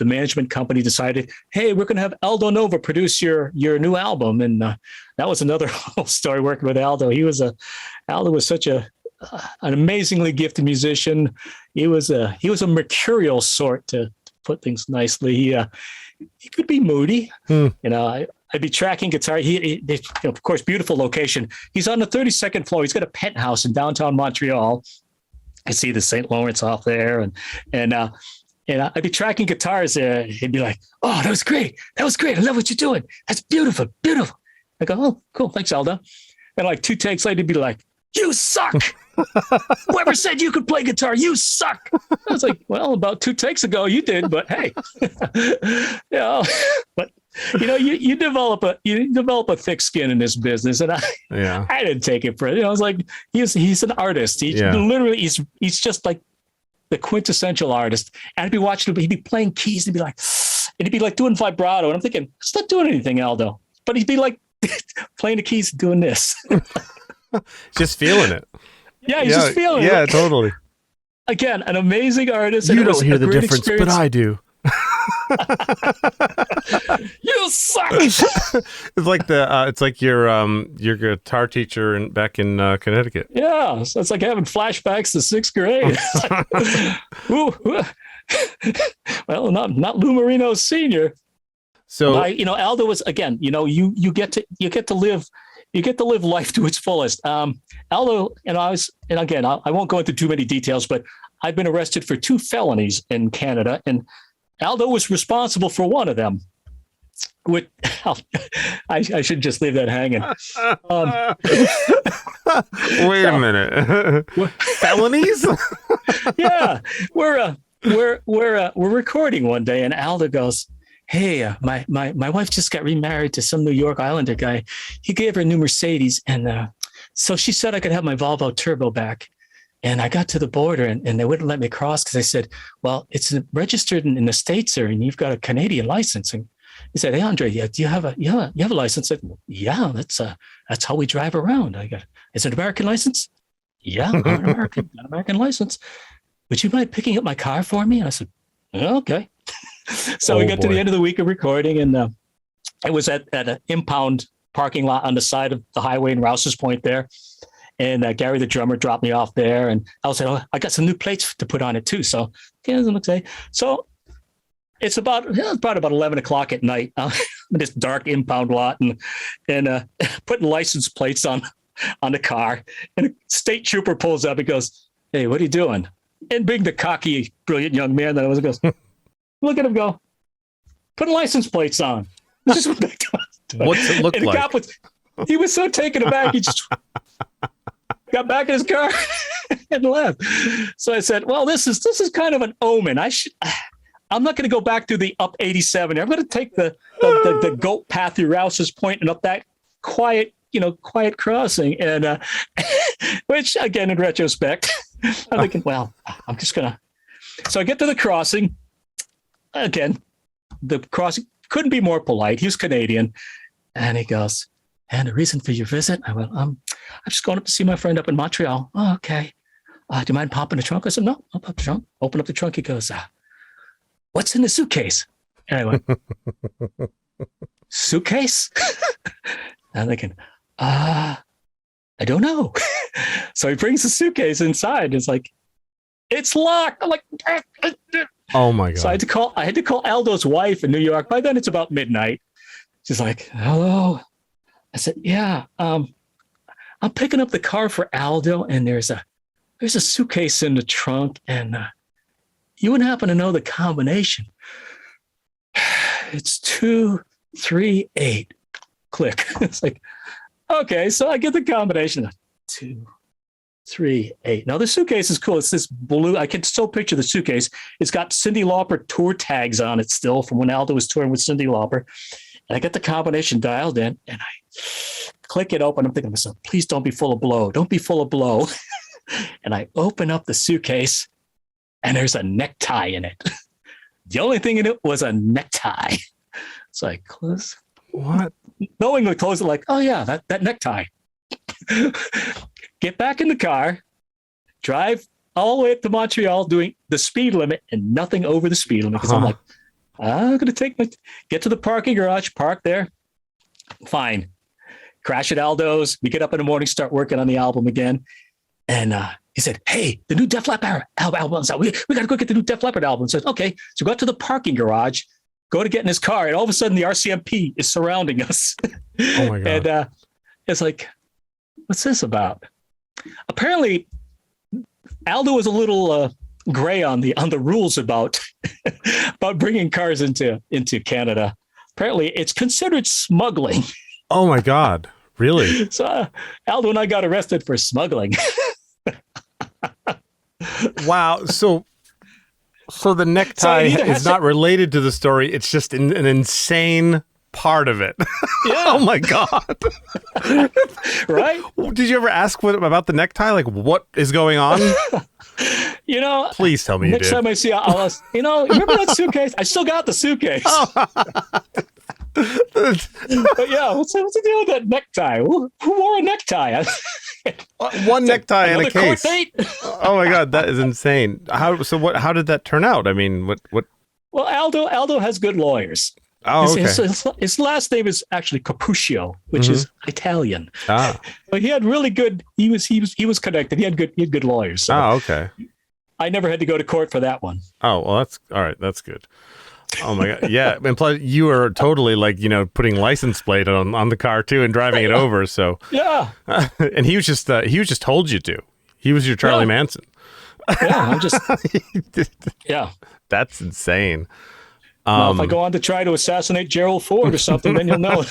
the management company decided, hey, we're going to have Aldo Nova produce your new album. And that was another whole story working with Aldo. Aldo was such an amazingly gifted musician. He was a mercurial sort, to put things nicely. He could be moody. I'd be tracking guitar. He of course, beautiful location. He's on the 32nd floor. He's got a penthouse in downtown Montreal. I see the St. Lawrence off there, and I'd be tracking guitars there. He'd be like, "Oh, that was great. I love what you're doing. That's beautiful, beautiful." I go, "Oh, cool. Thanks, Aldo." And like 2 takes later, he'd be like, "You suck. Whoever said you could play guitar, you suck." I was like, "Well, about 2 takes ago, you did, but hey." But you develop a thick skin in this business, and I didn't take it for it. I was like, he's an artist. He's just like the quintessential artist. And I'd be watching him, he'd be playing keys, and he'd be like doing vibrato, and I'm thinking, it's not doing anything, Aldo. But he'd be like playing the keys, doing this. Just feeling it. Yeah, he's just feeling it. Yeah, totally. Again, an amazing artist. You don't hear the difference, but I do. You suck. It's like your guitar teacher back in Connecticut. Yeah, so it's like having flashbacks to 6th grade. Well, not Lou Marino Sr. So Aldo was, again, you get to live life to its fullest. Aldo and I won't go into too many details, but I've been arrested for 2 felonies in Canada, and Aldo was responsible for one of them. I should just leave that hanging. Wait a minute. Felonies? Yeah, we're recording one day, and Aldo goes, "Hey, my wife just got remarried to some New York Islander guy. He gave her a new Mercedes, and so she said I could have my Volvo Turbo back. And I got to the border, and they wouldn't let me cross because I said, well, it's registered in the States, sir, and you've got a Canadian license." And he said, "Hey, Andre, do you have a license?" I said, "Yeah, that's how we drive around." I got, "Is it an American license?" "Yeah, I'm an American license. Would you mind picking up my car for me?" And I said, "Okay." So we got to the end of the week of recording, and it was at an impound parking lot on the side of the highway in Rouse's Point there. And Gary, the drummer, dropped me off there. And I said, "Oh, I got some new plates to put on it too." So, okay. So it's about 11 o'clock at night in this dark impound lot, and putting license plates on the car. And a state trooper pulls up and goes, "Hey, what are you doing?" And being the cocky, brilliant young man that I was, goes, look at him go, "Putting license plates on." What's it look like? He was so taken aback. He just got back in his car and left. So I said, "Well, this is kind of an omen. I'm not going to go back to the up 87. I'm going to take the goat path through Rouse's Point and up that quiet crossing." And which, again, in retrospect, I'm thinking, well, I'm just going to. So I get to the crossing. Again, the crossing couldn't be more polite. He was Canadian. And he goes, "And the reason for your visit?" I went, I'm just going up to see my friend up in Montreal." "Oh, okay. Do you mind popping the trunk?" I said, "No, I'll pop the trunk." Open up the trunk. He goes, "What's in the suitcase?" And I went, "Suitcase?" I'm thinking, I don't know. So he brings the suitcase inside. It's like, "It's locked." I'm like, oh my God. So I had to call Aldo's wife in New York. By then it's about midnight. She's like, "Hello." I said, "Yeah, I'm picking up the car for Aldo, and there's a suitcase in the trunk, and you wouldn't happen to know the combination?" "It's 238. Click." It's like, okay, so I get the combination. 238. Now the suitcase is cool. It's this blue. I can still picture the suitcase. It's got Cyndi Lauper tour tags on it still from when Aldo was touring with Cyndi Lauper. And I get the combination dialed in, and I click it open. I'm thinking to myself, please don't be full of blow. Don't be full of blow. And I open up the suitcase, and there's a necktie in it. The only thing in it was a necktie. So I close. What? Knowingly close it like, oh yeah, that necktie. Get back in the car, drive all the way up to Montreal doing the speed limit and nothing over the speed limit. Because I'm like, I'm going to get to the parking garage, park there. Fine. Crash at Aldo's. We get up in the morning, start working on the album again. And he said, hey, the new Def Leppard album's out. We got to go get the new Def Leppard album. So, okay. So go out to the parking garage, go to get in his car. And all of a sudden the RCMP is surrounding us. Oh my God. And it's like, what's this about? Apparently, Aldo was a little gray on the rules about bringing cars into Canada. Apparently, it's considered smuggling. Oh my God! Really? So Aldo and I got arrested for smuggling. Wow. So the necktie is not related to the story. It's just an insane part of it. Yeah. Oh my God. Right? Did you ever ask about the necktie? Like, what is going on? Please tell me you did. Next time I see Alice, remember that suitcase? I still got the suitcase. But yeah, what's the deal with that necktie? Who wore a necktie? One necktie and a case. Court date? Oh my God, that is insane. How did that turn out? I mean, what? Well, Aldo has good lawyers. Oh, okay. His last name is actually Cappuccio, which is Italian. Ah. But he had really good. He was connected. He had good lawyers. So okay. I never had to go to court for that one. Oh well, that's all right. That's good. Oh my God, yeah. And plus, you were totally putting license plate on the car too and driving it over. So yeah. And he was just told you to. He was your Charlie Manson. Yeah, I'm just. Yeah. That's insane. Well, if I go on to try to assassinate Gerald Ford or something, then you'll know.